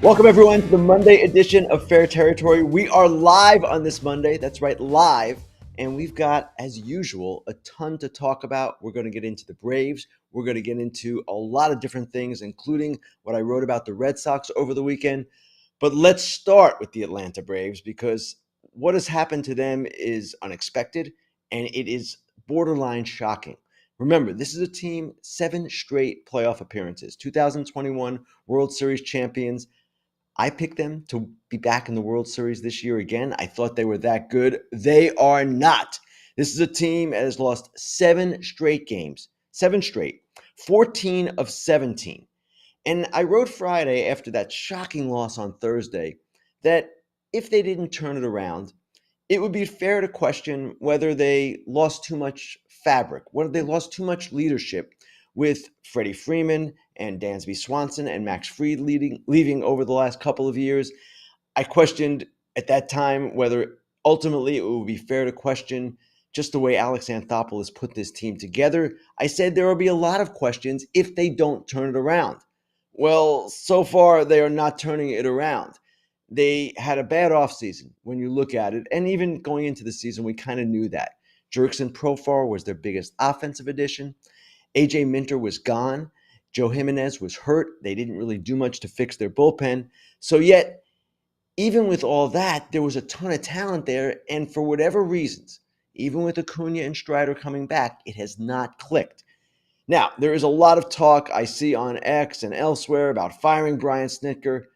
Welcome, everyone, to the Monday edition of Fair Territory. We are live on this Monday. That's right, live. And we've got, as usual, a ton to talk about. We're going to get into the Braves. We're going to get into a lot of different things, including what I wrote about the Red Sox over the weekend. But let's start with the Atlanta Braves, because what has happened to them is unexpected, and it is borderline shocking. Remember, this is a team, 7 straight playoff appearances, 2021 World Series champions. I picked them to be back in the World Series this year again. I thought they were that good. They are not. This is a team that has lost 7 straight games, 7 straight, 14 of 17. And I wrote Friday after that shocking loss on Thursday that if they didn't turn it around, it would be fair to question whether they lost too much fabric, whether they lost too much leadership with Freddie Freeman and Dansby Swanson and Max Fried leaving over the last couple of years. I questioned at that time whether ultimately it would be fair to question just the way Alex Anthopoulos put this team together. I said there will be a lot of questions if they don't turn it around. Well, so far they are not turning it around. They had a bad offseason when you look at it, and even going into the season, we kind of knew that. Jurickson Profar was their biggest offensive addition. AJ Minter was gone. Joe Jimenez was hurt. They didn't really do much to fix their bullpen. So yet, even with all that, there was a ton of talent there, and for whatever reasons, even with Acuna and Strider coming back, it has not clicked. Now, there is a lot of talk I see on X and elsewhere about firing Brian Snitker.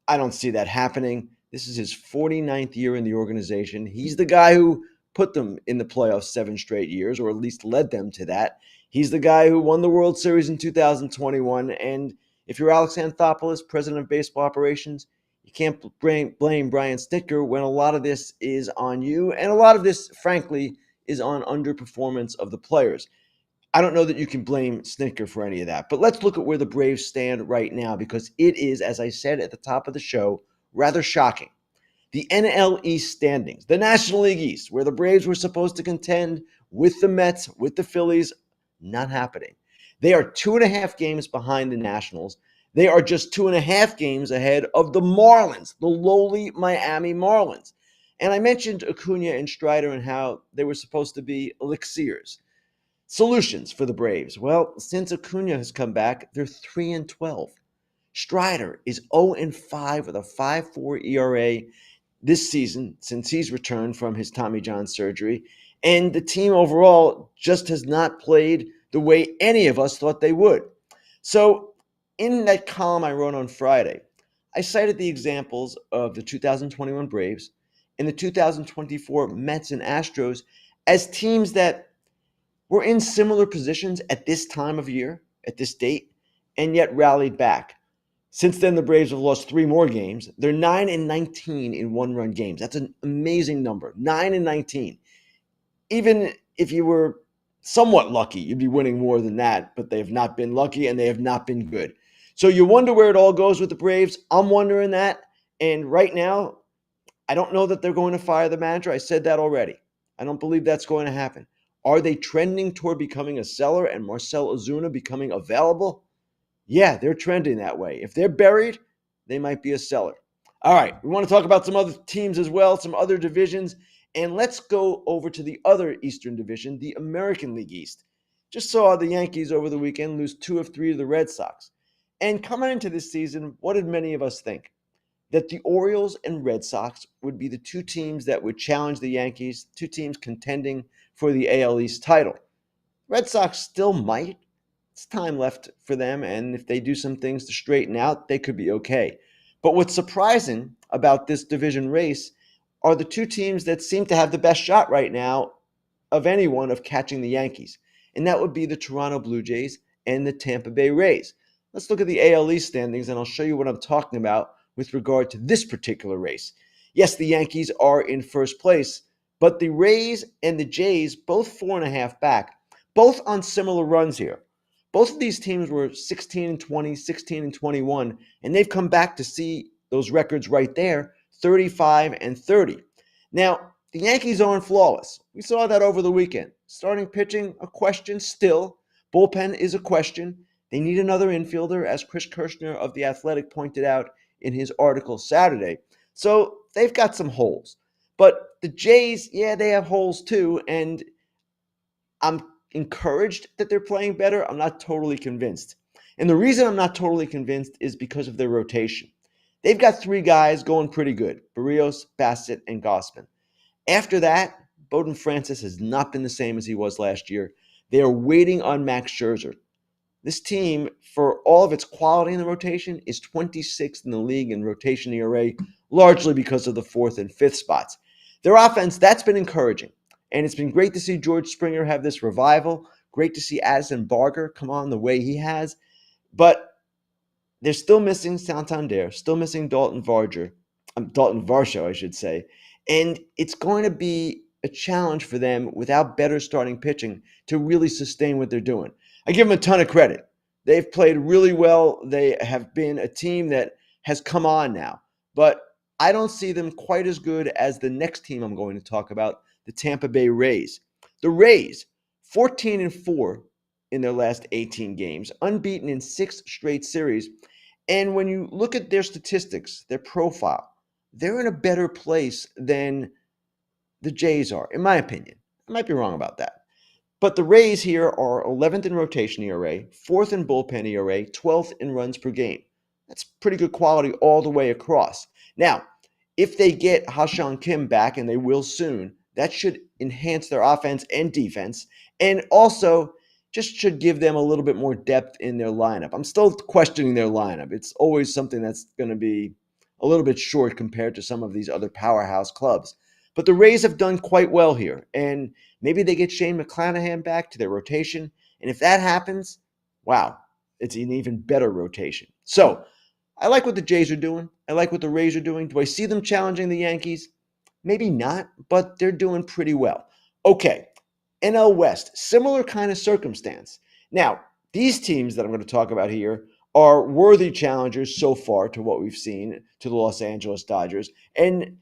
I don't see that happening. This is his 49th year in the organization. He's the guy who put them in the playoffs 7 straight years, or at least led them to that. He's the guy who won the World Series in 2021. And if you're Alex Anthopoulos, president of baseball operations, you can't blame Brian Snitker when a lot of this is on you. And a lot of this, frankly, is on underperformance of the players. I don't know that you can blame Snitker for any of that. But let's look at where the Braves stand right now, because it is, as I said at the top of the show, rather shocking. The NL East standings, the National League East, where the Braves were supposed to contend with the Mets, with the Phillies, not happening. They are 2.5 games behind the Nationals. They are just 2.5 games ahead of the Marlins, the lowly Miami Marlins. And I mentioned Acuna and Strider and how they were supposed to be elixirs. Solutions for the Braves. Well, since Acuna has come back, they're 3-12. Strider is 0-5 with a 5.4 ERA this season since he's returned from his Tommy John surgery. And the team overall just has not played the way any of us thought they would. So in that column I wrote on Friday, I cited the examples of the 2021 Braves and the 2024 Mets and Astros as teams that were in similar positions at this time of year, at this date, and yet rallied back. Since then, the Braves have lost 3 more games. They're 9-19 in one-run games. That's an amazing number, 9-19. Even if you were somewhat lucky, you'd be winning more than that, but they have not been lucky and they have not been good. So you wonder where it all goes with the Braves. I'm wondering that. And right now, I don't know that they're going to fire the manager. I said that already. I don't believe that's going to happen. Are they trending toward becoming a seller and Marcell Ozuna becoming available? Yeah, they're trending that way. If they're buried, they might be a seller. All right, we want to talk about some other teams as well, some other divisions. And let's go over to the other Eastern Division, the American League East. Just saw the Yankees over the weekend lose 2 of 3 to the Red Sox. And coming into this season, what did many of us think? That the Orioles and Red Sox would be the 2 teams that would challenge the Yankees, 2 teams contending for the AL East title. Red Sox still might. It's time left for them, and if they do some things to straighten out, they could be okay. But what's surprising about this division race are the 2 teams that seem to have the best shot right now of anyone of catching the Yankees, and that would be the Toronto Blue Jays and the Tampa Bay Rays. Let's look at the AL East standings, and I'll show you what I'm talking about with regard to this particular race. Yes, the Yankees are in first place, but the Rays and the Jays, both 4.5 back, both on similar runs here. Both of these teams were 16-20, 16-21, and they've come back to see those records right there, 35-30. Now, the Yankees aren't flawless. We saw that over the weekend. Starting pitching, a question still. Bullpen is a question. They need another infielder, as Chris Kirschner of The Athletic pointed out in his article Saturday. So they've got some holes. But the Jays, yeah, they have holes too. And I'm encouraged that they're playing better. I'm not totally convinced. And the reason I'm not totally convinced is because of their rotation. They've got three guys going pretty good: Barrios, Bassett, and Gossman. After that, Bowden Francis has not been the same as he was last year. They are waiting on Max Scherzer. This team, for all of its quality in the rotation, is 26th in the league in rotation ERA, largely because of the fourth and fifth spots. Their offense, that's been encouraging. And it's been great to see George Springer have this revival. Great to see Addison Barger come on the way he has. But they're still missing Santander, still missing Dalton Varsho, I should say. And it's going to be a challenge for them without better starting pitching to really sustain what they're doing. I give them a ton of credit. They've played really well. They have been a team that has come on now. But I don't see them quite as good as the next team I'm going to talk about, the Tampa Bay Rays. The Rays, 14-4 in their last 18 games, unbeaten in 6 straight series. And when you look at their statistics, their profile, they're in a better place than the Jays are, in my opinion. I might be wrong about that. But the Rays here are 11th in rotation ERA, 4th in bullpen ERA, 12th in runs per game. That's pretty good quality all the way across. Now, if they get Ha-Seong Kim back, and they will soon, that should enhance their offense and defense, and also just should give them a little bit more depth in their lineup. I'm still questioning their lineup. It's always something that's going to be a little bit short compared to some of these other powerhouse clubs. But the Rays have done quite well here, and maybe they get Shane McClanahan back to their rotation. And if that happens, wow, it's an even better rotation. So I like what the Jays are doing. I like what the Rays are doing. Do I see them challenging the Yankees? Maybe not, but they're doing pretty well. Okay, NL West, similar kind of circumstance. Now, these teams that I'm going to talk about here are worthy challengers so far to what we've seen to the Los Angeles Dodgers. And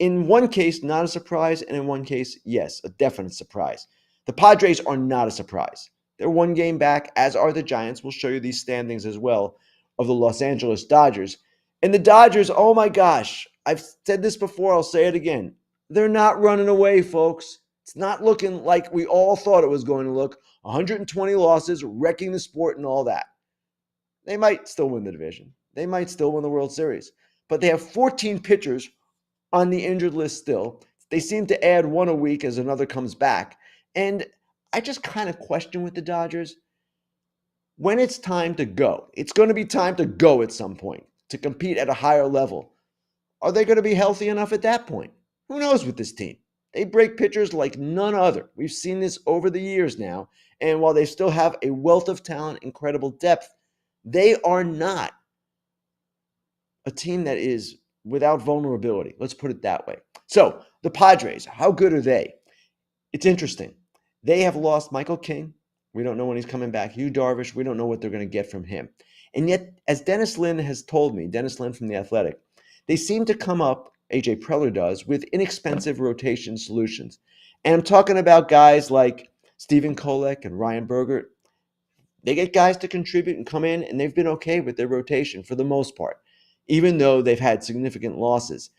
in one case, not a surprise, and in one case, yes, a definite surprise. The Padres are not a surprise. They're one game back, as are the Giants. We'll show you these standings as well of the Los Angeles Dodgers. And the Dodgers, oh my gosh, I've said this before, I'll say it again. They're not running away, folks. It's not looking like we all thought it was going to look. 120 losses, wrecking the sport and all that. They might still win the division. They might still win the World Series. But they have 14 pitchers on the injured list still. They seem to add one a week as another comes back. And I just kind of question with the Dodgers, when it's time to go, it's going to be time to go at some point to compete at a higher level. Are they going to be healthy enough at that point? Who knows with this team? They break pitchers like none other. We've seen this over the years now. And while they still have a wealth of talent, incredible depth, they are not a team that is without vulnerability. Let's put it that way. So the Padres, how good are they? It's interesting. They have lost Michael King. We don't know when he's coming back. Yu Darvish, we don't know what they're going to get from him. And yet, as Dennis Lin has told me, Dennis Lin from The Athletic, they seem to come up, AJ Preller does, with inexpensive rotation solutions. And I'm talking about guys like Stephen Kolek and Ryan Bergert. They get guys to contribute and come in, and they've been okay with their rotation for the most part, even though they've had significant losses.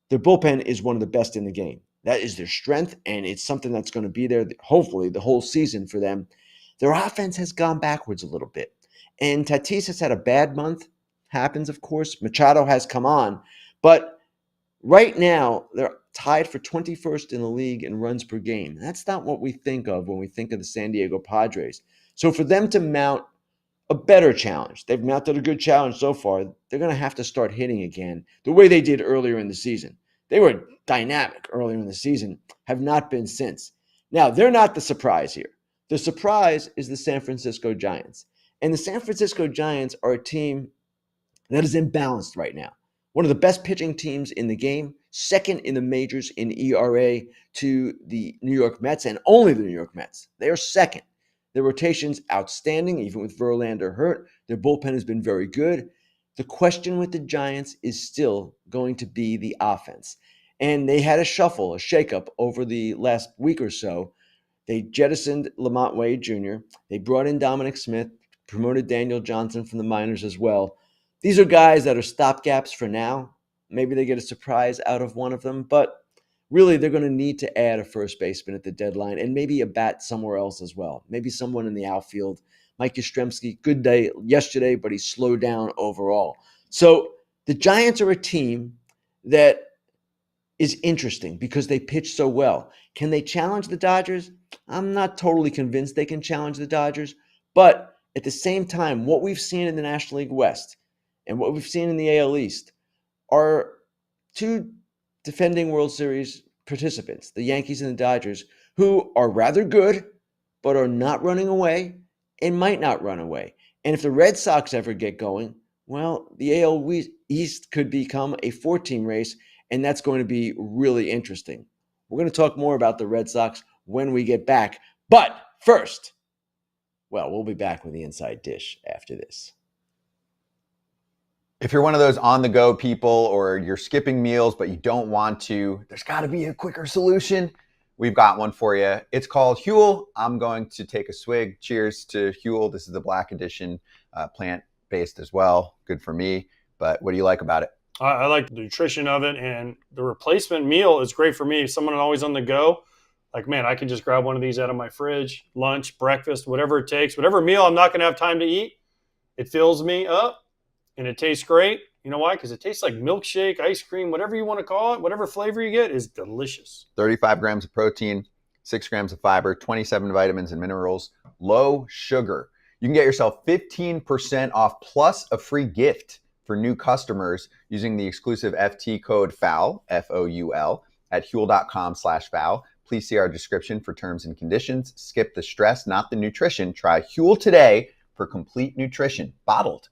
Their bullpen is one of the best in the game. That is their strength, and it's something that's going to be there, hopefully, the whole season for them. Their offense has gone backwards a little bit. And Tatis has had a bad month. Happens, of course. Machado has come on. But right now, they're tied for 21st in the league in runs per game. That's not what we think of when we think of the San Diego Padres. So for them to mount a better challenge, they've mounted a good challenge so far, they're going to have to start hitting again the way they did earlier in the season. They were dynamic earlier in the season, have not been since. Now, they're not the surprise here. The surprise is the San Francisco Giants. And the San Francisco Giants are a team that is imbalanced right now. One of the best pitching teams in the game, second in the majors in ERA to the New York Mets, and only the New York Mets. They are second. Their rotation's outstanding, even with Verlander hurt. Their bullpen has been very good. The question with the Giants is still going to be the offense. And they had a shuffle, a shakeup over the last week or so. They jettisoned Lamont Wade Jr. They brought in Dominic Smith, promoted Daniel Johnson from the minors as well. These are guys that are stopgaps for now. Maybe they get a surprise out of one of them, but really they're going to need to add a first baseman at the deadline and maybe a bat somewhere else as well. Maybe someone in the outfield. Mike Yastrzemski, good day yesterday, but he slowed down overall. So the Giants are a team that is interesting because they pitch so well. Can they challenge the Dodgers? I'm not totally convinced they can challenge the Dodgers, but at the same time, what we've seen in the National League West and what we've seen in the AL East are two defending World Series participants, the Yankees and the Dodgers, who are rather good, but are not running away and might not run away. And if the Red Sox ever get going, well, the AL East could become a 4-team race, and that's going to be really interesting. We're going to talk more about the Red Sox when we get back. But first, well, we'll be back with the Inside Dish after this. If you're one of those on-the-go people or you're skipping meals but you don't want to, there's got to be a quicker solution. We've got one for you. It's called Huel. I'm going to take a swig. Cheers to Huel. This is the Black Edition, plant-based as well. Good for me. But what do you like about it? I like the nutrition of it, and the replacement meal is great for me. Someone always on the go. Like, man, I can just grab one of these out of my fridge, lunch, breakfast, whatever it takes. Whatever meal I'm not going to have time to eat, it fills me up, and it tastes great. You know why? Because it tastes like milkshake, ice cream, whatever you want to call it, whatever flavor you get is delicious. 35 grams of protein, 6 grams of fiber, 27 vitamins and minerals, low sugar. You can get yourself 15% off plus a free gift for new customers using the exclusive FT code FOUL, F-O-U-L, at Huel.com/FOUL. Please see our description for terms and conditions. Skip the stress, not the nutrition. Try Huel today for complete nutrition, bottled.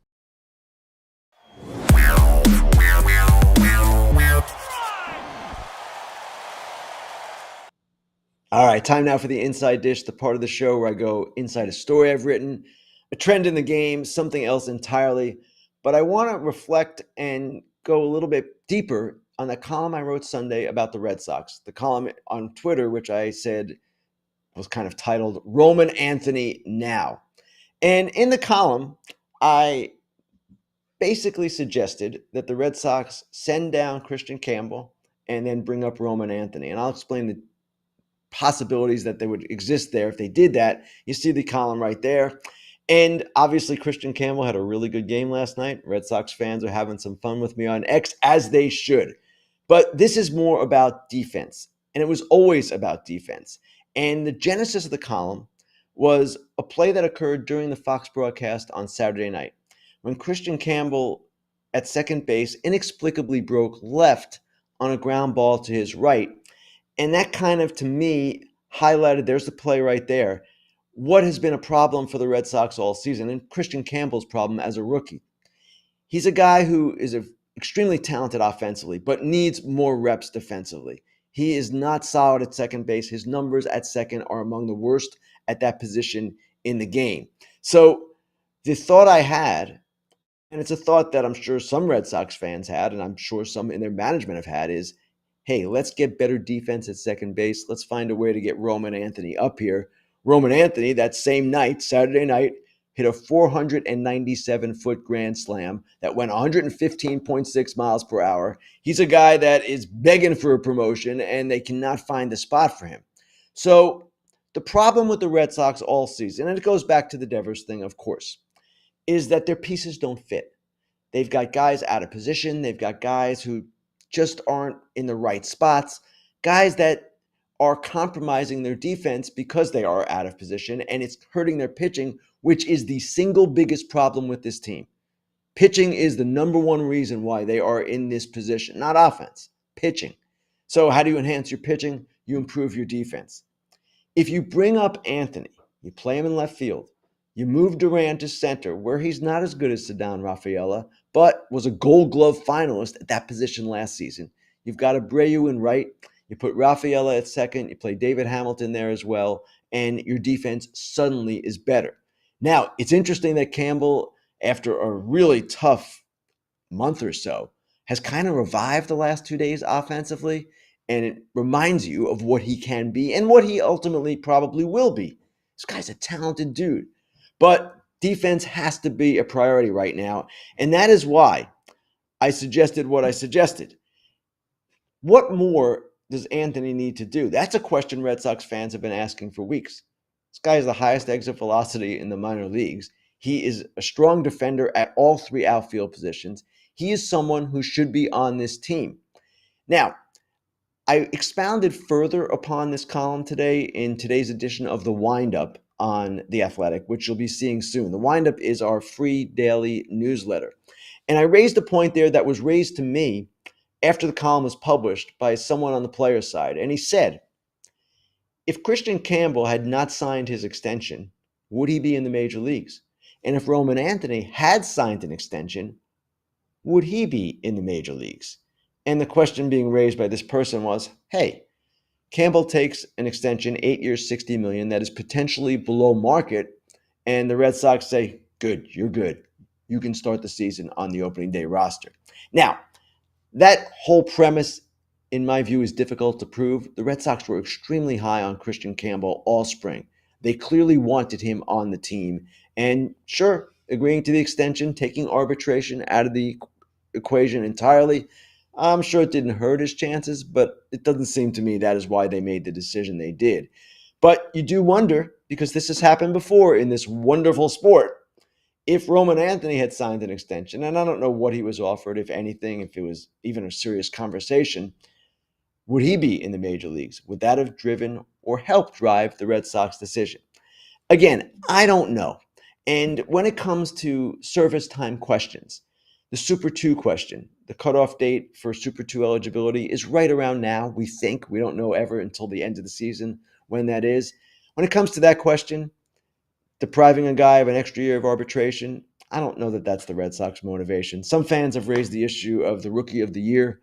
All right, time now for the Inside Dish, the part of the show where I go inside a story I've written, a trend in the game, something else entirely. But I want to reflect and go a little bit deeper on the column I wrote Sunday about the Red Sox, the column on Twitter, which I said was kind of titled Roman Anthony Now. And in the column, I basically suggested that the Red Sox send down Christian Campbell and then bring up Roman Anthony. And I'll explain the possibilities that they would exist there if they did that. You see the column right there. And obviously, Christian Campbell had a really good game last night. Red Sox fans are having some fun with me on X, as they should. But this is more about defense, and it was always about defense. And the genesis of the column was a play that occurred during the Fox broadcast on Saturday night when Christian Campbell at second base inexplicably broke left on a ground ball to his right. And that kind of, to me, highlighted, there's the play right there, what has been a problem for the Red Sox all season, and Christian Campbell's problem as a rookie. He's a guy who is extremely talented offensively, but needs more reps defensively. He is not solid at second base. His numbers at second are among the worst at that position in the game. So the thought I had, and it's a thought that I'm sure some Red Sox fans had, and I'm sure some in their management have had, is, hey, let's get better defense at second base. Let's find a way to get Roman Anthony up here. Roman Anthony, that same night, Saturday night, hit a 497-foot grand slam that went 115.6 miles per hour. He's a guy that is begging for a promotion, and they cannot find the spot for him. So the problem with the Red Sox all season, and it goes back to the Devers thing, of course, is that their pieces don't fit. They've got guys out of position. They've got guys who just aren't in the right spots, guys that are compromising their defense because they are out of position, and it's hurting their pitching, which is the single biggest problem with this team. Pitching is the number one reason why they are in this position, not offense, pitching. So how do you enhance your pitching? You improve your defense. If you bring up Anthony, you play him in left field, you move Duran to center, where he's not as good as Ceddanne Rafaela, but was a Gold Glove finalist at that position last season. You've got Abreu in right. You put Rafaela at second. You play David Hamilton there as well, and your defense suddenly is better. Now, it's interesting that Campbell, after a really tough month or so, has kind of revived the last 2 days offensively, and it reminds you of what he can be and what he ultimately probably will be. This guy's a talented dude. But Defense has to be a priority right now. And that is why I suggested what I suggested. What more does Anthony need to do? That's a question Red Sox fans have been asking for weeks. This guy has the highest exit velocity in the minor leagues. He is a strong defender at all three outfield positions. He is someone who should be on this team. Now, I expounded further upon this column today in today's edition of The Windup on The Athletic, which you'll be seeing soon. The Windup is our free daily newsletter. And I raised a point there that was raised to me after the column was published by someone on the player's side. And he said, if Christian Campbell had not signed his extension, would he be in the major leagues? And if Roman Anthony had signed an extension, would he be in the major leagues? And the question being raised by this person was, hey, Campbell takes an extension, 8 years, $60 million, that is potentially below market. And the Red Sox say, good, you're good. You can start the season on the opening day roster. Now, that whole premise, in my view, is difficult to prove. The Red Sox were extremely high on Christian Campbell all spring. They clearly wanted him on the team. And sure, agreeing to the extension, taking arbitration out of the equation entirely, I'm sure it didn't hurt his chances, but it doesn't seem to me that is why they made the decision they did. But you do wonder, because this has happened before in this wonderful sport, if Roman Anthony had signed an extension, and I don't know what he was offered, if anything, if it was even a serious conversation, would he be in the major leagues? Would that have driven or helped drive the Red Sox decision? Again, I don't know. And when it comes to service time questions, the Super 2 question, the cutoff date for Super 2 eligibility is right around now, we think. We don't know ever until the end of the season when that is. When it comes to that question, depriving a guy of an extra year of arbitration, I don't know that that's the Red Sox motivation. Some fans have raised the issue of the Rookie of the Year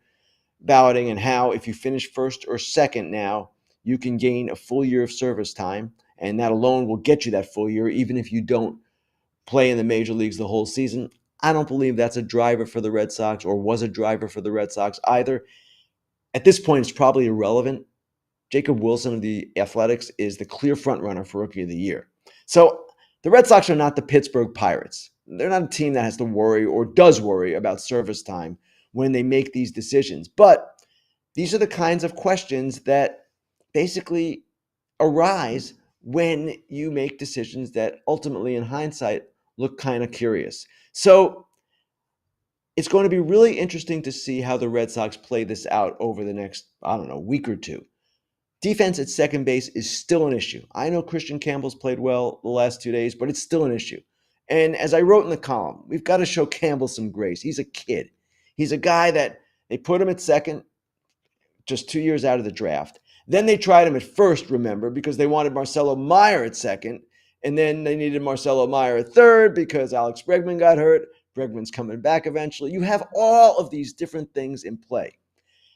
balloting and how if you finish first or second now, you can gain a full year of service time, and that alone will get you that full year, even if you don't play in the major leagues the whole season. I don't believe that's a driver for the Red Sox or was a driver for the Red Sox either. At this point, it's probably irrelevant. Jacob Wilson of the Athletics is the clear front runner for Rookie of the Year. So the Red Sox are not the Pittsburgh Pirates. They're not a team that has to worry or does worry about service time when they make these decisions. But these are the kinds of questions that basically arise when you make decisions that ultimately, in hindsight, look kind of curious. So it's going to be really interesting to see how the Red Sox play this out over the next, week or two. Defense at second base is still an issue. I know Christian Campbell's played well the last 2 days, but it's still an issue. And as I wrote in the column, we've got to show Campbell some grace. He's a kid. He's a guy that they put him at second just 2 years out of the draft. Then they tried him at first, remember, because they wanted Marcelo Meyer at second. And then they needed Marcelo Meyer at third because Alex Bregman got hurt. Bregman's coming back eventually. You have all of these different things in play.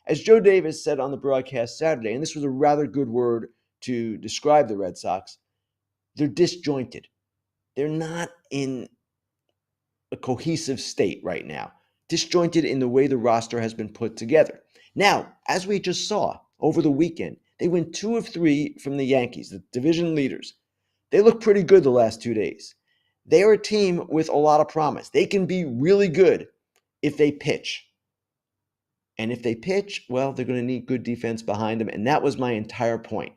As Joe Davis said on the broadcast Saturday, and this was a rather good word to describe the Red Sox, they're disjointed. They're not in a cohesive state right now. Disjointed in the way the roster has been put together. Now, as we just saw over the weekend, they win 2 of 3 from the Yankees, the division leaders. They look pretty good the last 2 days. They are a team with a lot of promise. They can be really good if they pitch. And if they pitch, well, they're going to need good defense behind them. And that was my entire point.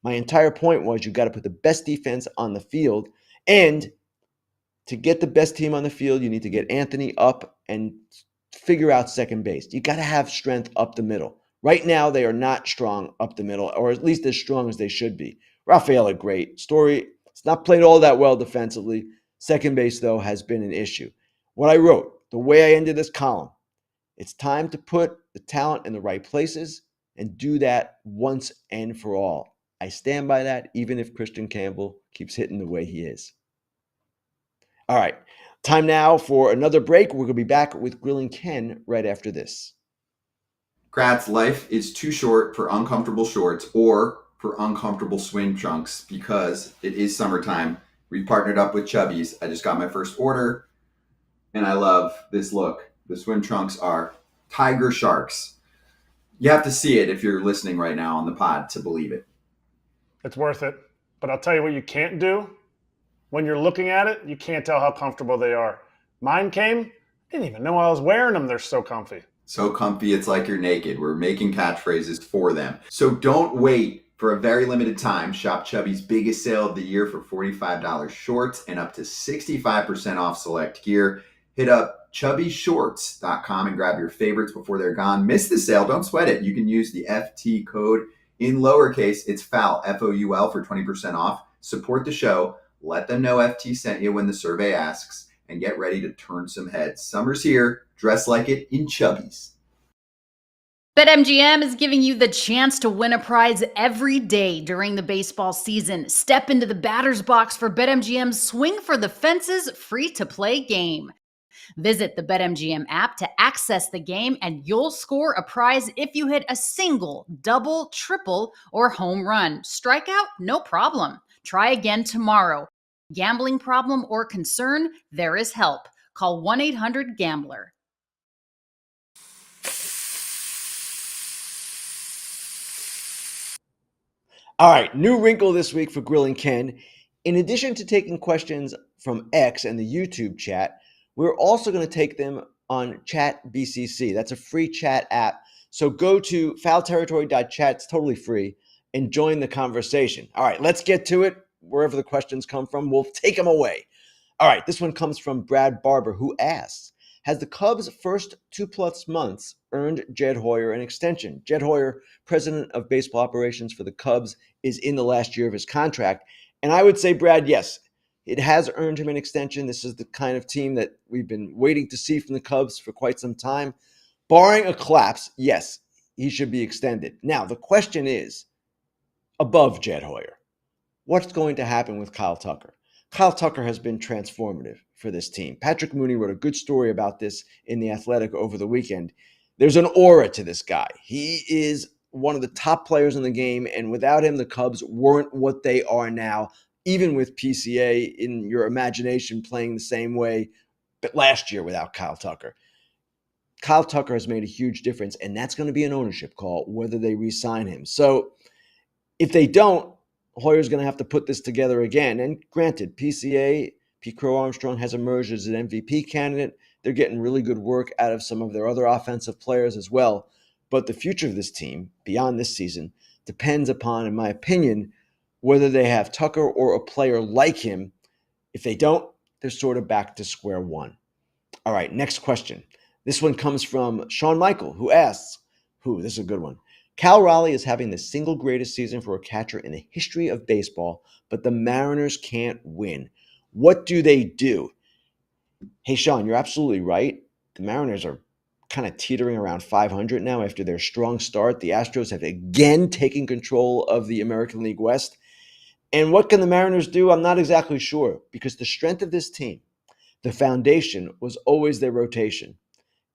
My entire point was you got to put the best defense on the field. And to get the best team on the field, you need to get Anthony up and figure out second base. You got to have strength up the middle. Right now, they are not strong up the middle, or at least as strong as they should be. Rafael, great. Story, it's not played all that well defensively. Second base, though, has been an issue. What I wrote, the way I ended this column, it's time to put the talent in the right places and do that once and for all. I stand by that, even if Christian Campbell keeps hitting the way he is. All right, time now for another break. We're going to be back with Grillin Ken right after this. Kratz, life is too short for uncomfortable shorts or for uncomfortable swim trunks because it is summertime. We partnered up with Chubbies. I just got my first order, and I love this look. The swim trunks are tiger sharks. You have to see it if you're listening right now on the pod to believe it. It's worth it. But I'll tell you what you can't do. when you're looking at it, you can't tell how comfortable they are. Mine came, didn't even know I was wearing them. They're so comfy. So comfy, it's like you're naked. We're making catchphrases for them. So don't wait. For a very limited time, shop Chubbies' biggest sale of the year for $45 shorts and up to 65% off select gear. Hit up chubbyshorts.com and grab your favorites before they're gone. Miss the sale, don't sweat it. You can use the FT code in lowercase. It's FOUL, F-O-U-L, for 20% off. Support the show. Let them know FT sent you when the survey asks, and get ready to turn some heads. Summer's here. Dress like it in Chubbies. BetMGM is giving you the chance to win a prize every day during the baseball season. Step into the batter's box for BetMGM's Swing for the Fences free-to-play game. Visit the BetMGM app to access the game, and you'll score a prize if you hit a single, double, triple, or home run. Strikeout? No problem. Try again tomorrow. Gambling problem or concern? There is help. Call 1-800-GAMBLER. All right, new wrinkle this week for Grillin Ken. In addition to taking questions from X and the YouTube chat, we're also going to take them on ChatBCC. That's a free chat app. So go to foulterritory.chat. It's totally free, and join the conversation. All right, let's get to it. Wherever the questions come from, we'll take them away. All right, this one comes from Brad Barber, who asks, has the Cubs' first 2+ months earned Jed Hoyer an extension? Jed Hoyer, president of baseball operations for the Cubs, is in the last year of his contract. And I would say, Brad, yes, it has earned him an extension. This is the kind of team that we've been waiting to see from the Cubs for quite some time. Barring a collapse, yes, he should be extended. Now, the question is, above Jed Hoyer, what's going to happen with Kyle Tucker? Kyle Tucker has been transformative for this team. Patrick Mooney wrote a good story about this in The Athletic over the weekend. There's an aura to this guy. He is one of the top players in the game, and without him, the Cubs weren't what they are now, even with PCA in your imagination playing the same way, but last year without Kyle Tucker. Kyle Tucker has made a huge difference, and that's going to be an ownership call, whether they re-sign him. So if they don't, Hoyer's going to have to put this together again. And granted, PCA, Pete Crow Armstrong, has emerged as an MVP candidate. They're getting really good work out of some of their other offensive players as well. But the future of this team, beyond this season, depends upon, in my opinion, whether they have Tucker or a player like him. If they don't, they're sort of back to square one. All right, next question. This one comes from Sean Michael, who asks, this is a good one. Cal Raleigh is having the single greatest season for a catcher in the history of baseball, but the Mariners can't win. What do they do? Hey, Sean, you're absolutely right. The Mariners are kind of teetering around 500 now after their strong start. The Astros have again taken control of the American League West. And what can the Mariners do? I'm not exactly sure, because the strength of this team, the foundation, was always their rotation.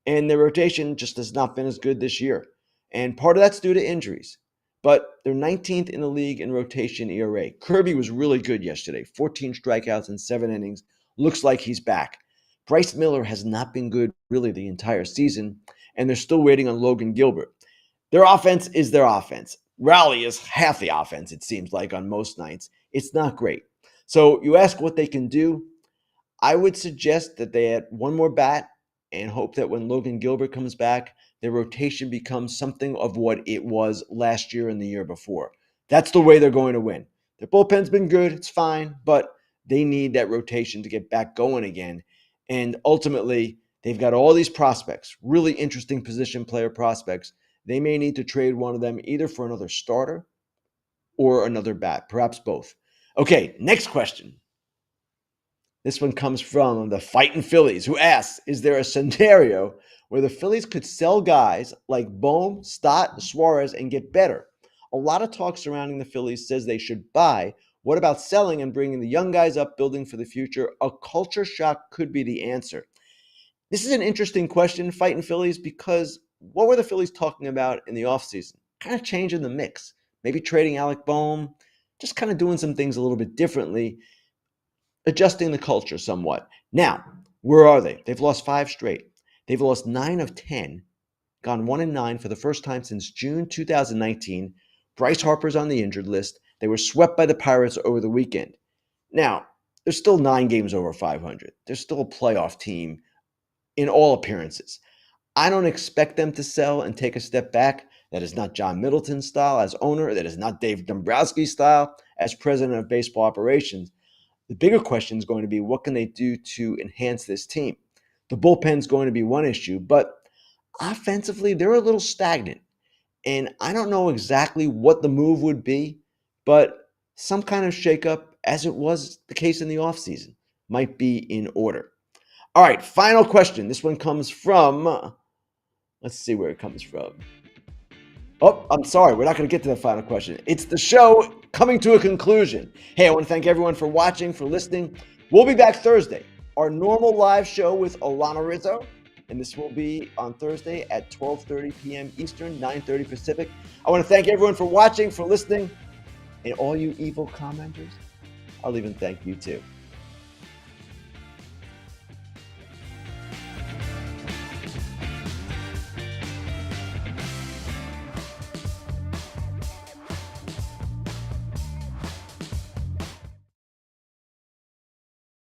And their rotation just has not been as good this year. And part of that's due to injuries. But they're 19th in the league in rotation ERA. Kirby was really good yesterday. 14 strikeouts in 7 innings. Looks like he's back. Bryce Miller has not been good really the entire season. And they're still waiting on Logan Gilbert. Their offense is their offense. Raleigh is half the offense, it seems like, on most nights. It's not great. So you ask what they can do. I would suggest that they add one more bat and hope that when Logan Gilbert comes back, their rotation becomes something of what it was last year and the year before. That's the way they're going to win. Their bullpen's been good. It's fine, but they need that rotation to get back going again. And ultimately, they've got all these prospects, really interesting position player prospects. They may need to trade one of them either for another starter or another bat, perhaps both. Okay, next question. This one comes from the Fightin' Phillies, who asks, is there a scenario where the Phillies could sell guys like Bohm, Stott, Suarez, and get better? A lot of talk surrounding the Phillies says they should buy. What about selling and bringing the young guys up, building for the future? A culture shock could be the answer. This is an interesting question, Fightin' Phillies, because what were the Phillies talking about in the offseason? Kind of changing the mix. Maybe trading Alec Bohm, just kind of doing some things a little bit differently, adjusting the culture somewhat. Now, where are they? They've lost 5 straight. They've lost 9 of 10, gone 1-9 for the first time since June 2019. Bryce Harper's on the injured list. They were swept by the Pirates over the weekend. Now, they're still 9 games over 500. They're still a playoff team in all appearances. I don't expect them to sell and take a step back. That is not John Middleton's style as owner. That is not Dave Dombrowski's style as president of baseball operations. The bigger question is going to be, what can they do to enhance this team? The bullpen's going to be one issue, but offensively, they're a little stagnant. And I don't know exactly what the move would be, but some kind of shakeup, as it was the case in the offseason, might be in order. All right, final question. This one comes from, let's see where it comes from. Oh, I'm sorry. We're not going to get to the final question. It's the show coming to a conclusion. Hey, I want to thank everyone for watching, for listening. We'll be back Thursday, our normal live show with Alana Rizzo. And this will be on Thursday at 12:30 p.m. Eastern, 9:30 Pacific. I want to thank everyone for watching, for listening. And all you evil commenters, I'll even thank you too.